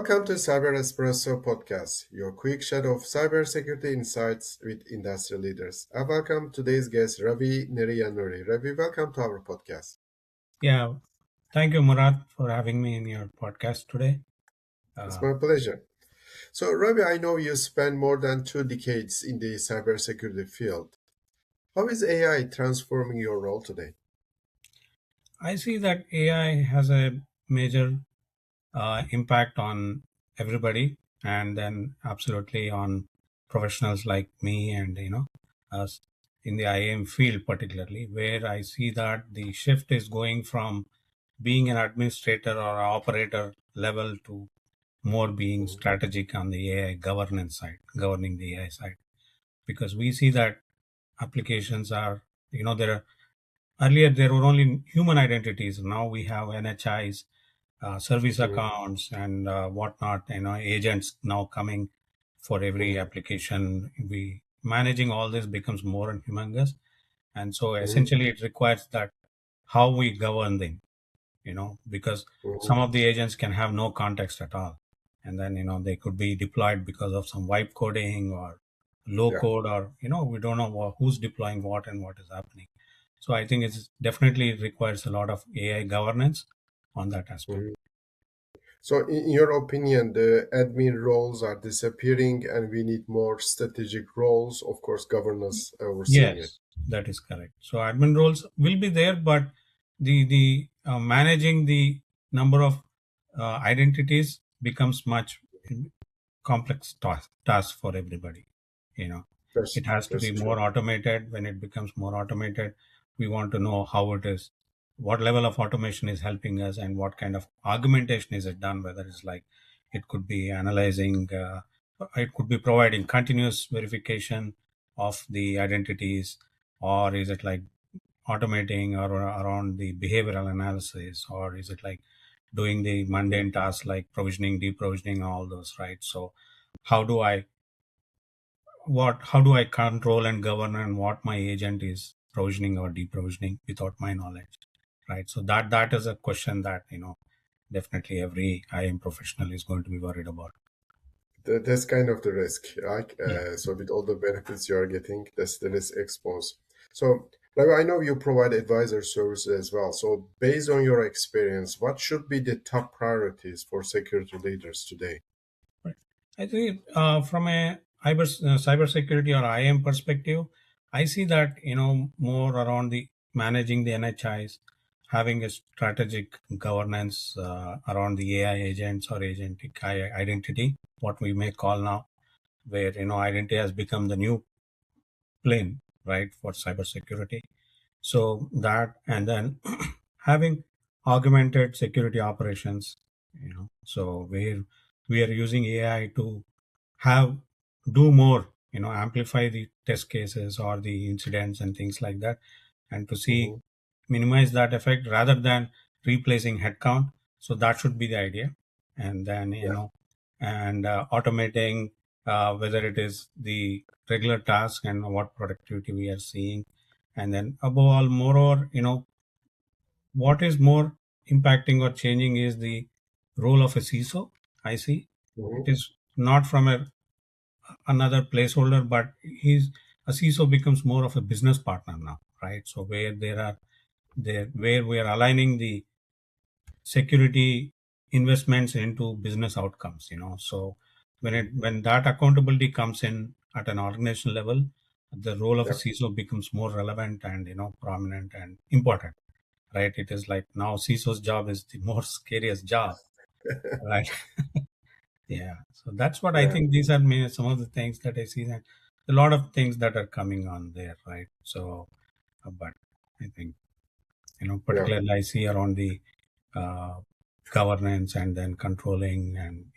Welcome to Cyber Espresso podcast, your quick shot of cybersecurity insights with industry leaders. I welcome today's guest, Ravi Neriyanuri. Ravi, welcome to our podcast. Yeah, thank you, Murat, for having me in your podcast today. It's Uh, my pleasure. So, Ravi, I know you spent more than 2 decades in the cybersecurity field. How is AI transforming your role today? I see that AI has a major impact on everybody, and then absolutely on professionals like me, and us in the IAM field, particularly, where I see that the shift is going from being an administrator or operator level to more being Mhm. strategic on the AI governance side, governing the AI side, because we see that applications are, there are earlier there were only human identities. Now we have NHIs, service Mhm. accounts, and whatnot. Agents now coming for every Mhm. application. We managing all this becomes more and humongous, and so Mhm. essentially it requires that how we govern them. Because some Mhm. of the agents can have no context at all, and then they could be deployed because of some wipe coding or low Yeah. code, or we don't know who's deploying what and what is happening. So I think it's definitely requires a lot of AI governance on that aspect. Mhm. So, in your opinion, the admin roles are disappearing and we need more strategic roles, of course, governance overseeing it. Yes, that is correct. So admin roles will be there, but the managing the number of identities becomes much complex task for everybody. You know, it has to That's be true. more automated. When it becomes more automated, we want to know how it is, what level of automation is helping us, and what kind of augmentation is it done. Whether it's like it could be analyzing, it could be providing continuous verification of the identities, or is it like automating or around the behavioral analysis, or is it like doing the Mhm. mundane tasks like provisioning, deprovisioning, all those, right? So how do I how do I control and govern and what my agent is provisioning or deprovisioning without my knowledge, right? So that is a question that definitely every IM professional is going to be worried about. That's kind of the risk. Like, Yeah. so with all the benefits you are getting, that's the risk exposed. So, like, I know you provide advisor services as well. So, based on your experience, what should be the top priorities for security leaders today? Right. I think from a cybersecurity or IM perspective, I see that more around the managing the NHIs, having a strategic governance around the AI agents or agentic identity, what we may call now, where identity has become the new plane, right, for cybersecurity. So that, and then having augmented security operations, so where we are using AI to have do more, amplify the test cases or the incidents and things like that, and to see Hmm. minimize that effect rather than replacing headcount. So that should be the idea. And then Yeah. and automating, whether it is the regular task and what productivity we are seeing. And then above all, moreover, what is more impacting or changing is the role of a CISO. I see it Hmm. is not from another placeholder, but he's a CISO becomes more of a business partner now, right? So where where we are aligning the security investments into business outcomes, so when that accountability comes in at an organizational level, the role of a Yeah. CISO becomes more relevant and prominent and important, right? It is like now CISO's job is the more scariest job, right? Yeah, so that's what I Yeah. think. These are some of the things that I see, that a lot of things that are coming on there, right? So, but I think Yeah. particularly I see around the uh, governance and then controlling and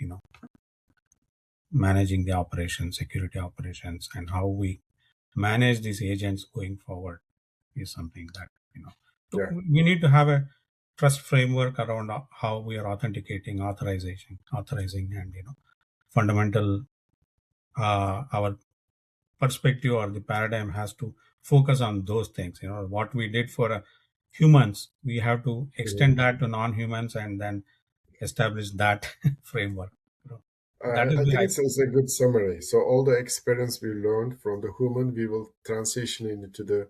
managing the operations, security operations, and how we manage these agents going forward is something that so Yeah. we need to have a trust framework around how we are authenticating, authorizing, and fundamental, our perspective or the paradigm has to focus on those things. What we did for humans, we have to Mhm. extend that to non-humans and then establish that framework, That is I the think I, it's a good summary. So all the experience we learned from the human, we will transition into the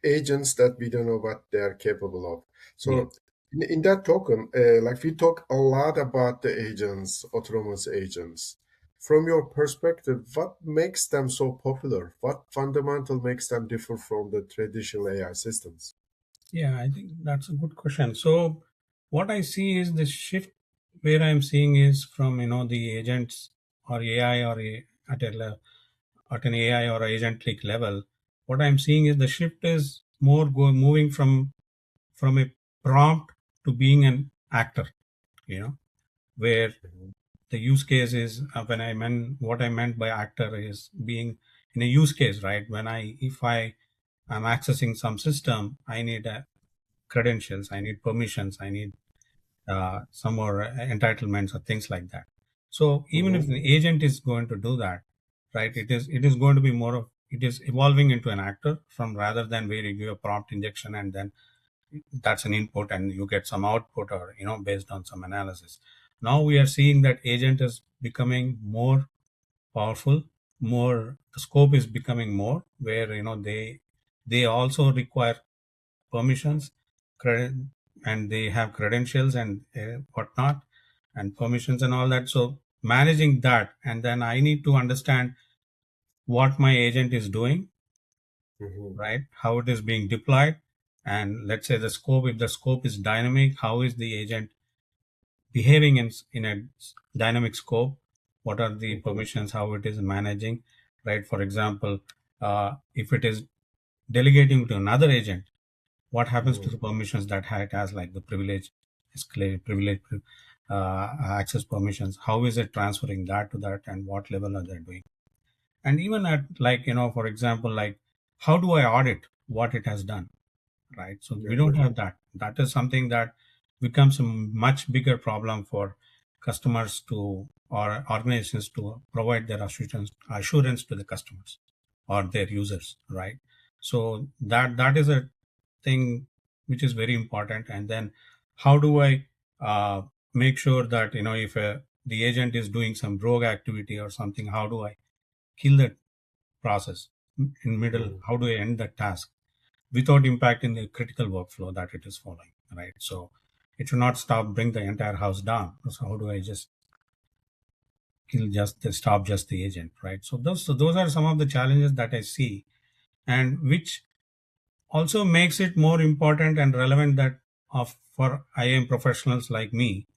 agents that we don't know what they are capable of. So yes. in that token, like we talk a lot about the agents, autonomous agents. From your perspective, what makes them so popular? What fundamental makes them differ from the traditional AI systems? Yeah, I think that's a good question. So what I see is the shift where I'm seeing is from the agents or AI or at an AI or agentic level. What I'm seeing is the shift is moving from a prompt to being an actor. You know, where Mhm, the use case is when I meant what I meant by actor is being in a use case, right? When if I am accessing some system, I need credentials, I need permissions, I need some more entitlements or things like that. So even if mhm, the agent is going to do that, right, it is going to be more of it is evolving into an actor from rather than where you give a prompt injection and then that's an input and you get some output or based on some analysis. Now we are seeing that agent is becoming more powerful, more the scope is becoming more where they also require permissions, credit, and they have credentials and whatnot, and permissions and all that. So managing that, and then I need to understand what my agent is doing, mhm, right? How it is being deployed, and let's say the scope. If the scope is dynamic, how is the agent behaving in a dynamic scope? What are the mhm, permissions? How it is managing, right? For example, if it is delegating to another agent, what happens to mhm, the permissions that it has, like the privilege, escalate, privilege, access permissions? How is it transferring that to that, and what level are they doing? And even at like for example, like how do I audit what it has done? Right? So we don't exactly. have that. That is something that becomes a much bigger problem for customers to or organizations to provide their assurance to the customers or their users, right? So that is a thing which is very important. And then how do I make sure that if the agent is doing some rogue activity or something, how do I kill that process in middle? Mhm, How do I end that task without impacting the critical workflow that it is following, right? So it should not bring the entire house down. So how do I just stop just the agent, right? So those are some of the challenges that I see, and which also makes it more important and relevant that of for IAM professionals like me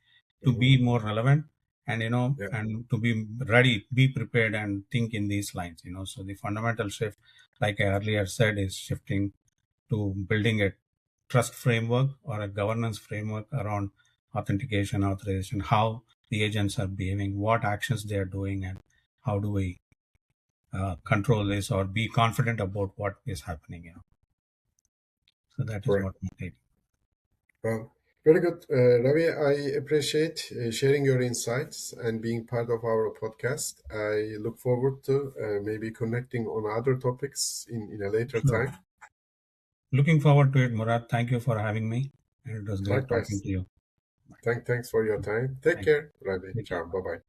to mhm. be more relevant and Yeah, and to be ready, be prepared and think in these lines. So the fundamental shift, like I earlier said, is shifting to building a trust framework or a governance framework around authentication, authorization, how the agents are behaving, what actions they are doing, and how do we control this or be confident about what is happening. So that is correct. what we take. Well, very good. Ravi, I appreciate sharing your insights and being part of our podcast. I look forward to maybe connecting on other topics in a later Sure. time. Looking forward to it, Murat. Thank you for having me. And it was great talking Likewise. to you. Thanks for your time. Take Thank you. care, Ravi. Take care. Ciao. Bye bye.